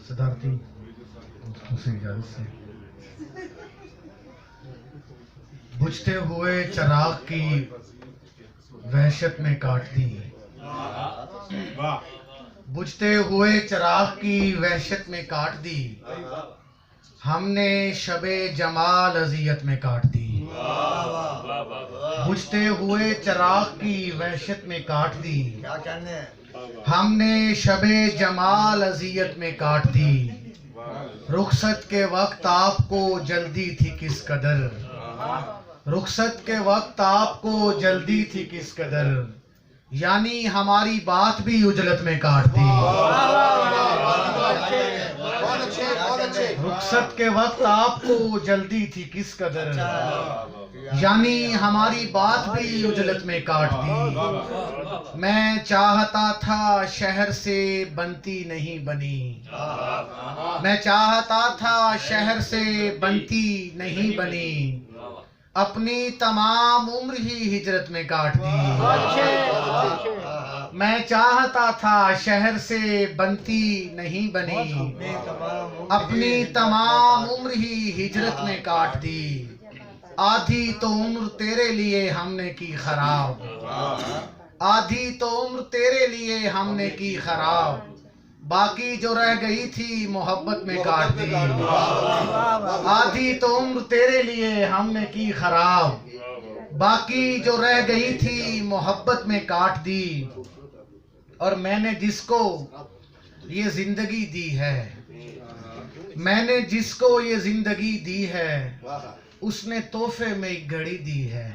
صدارتی سے اجازت سے بجھتے ہوئے چراغ کی وحشت میں کاٹ دی، بجھتے ہوئے چراغ کی وحشت میں کاٹ دی، ہم نے شب جمال اذیت میں کاٹ دی، بجھتے ہوئے چراغ کی وحشت میں کاٹ دی، ہم نے شب جمال اذیت میں کاٹ دی، رخصت کے وقت آپ کو جلدی تھی کس قدر، رخصت کے وقت آپ کو جلدی تھی کس قدر، یعنی ہماری بات بھی اجلت میں کاٹ دی، رخصت کے وقت آپ کو جلدی تھی کس قدر، یعنی ہماری بات بھی اجلت میں کاٹ دی، میں چاہتا تھا شہر سے بنتی نہیں بنی، میں چاہتا تھا شہر سے بنتی نہیں بنی، اپنی تمام عمر ہی ہجرت میں کاٹ دی، میں چاہتا تھا شہر سے بنتی نہیں بنی، اپنی تمام عمر ہی ہجرت میں کاٹ دی، آدھی تو عمر تیرے لیے ہم نے کی خراب، آدھی تو عمر تیرے لیے ہم نے کی خراب، باقی جو رہ گئی تھی محبت میں کاٹ دی، آدھی تو عمر تیرے لیے ہم نے کی خراب، باقی جو رہ گئی تھی محبت میں کاٹ دی، اور میں نے جس کو یہ زندگی دی ہے، میں نے جس کو یہ زندگی دی ہے، اس نے تحفے میں ایک گھڑی دی ہے۔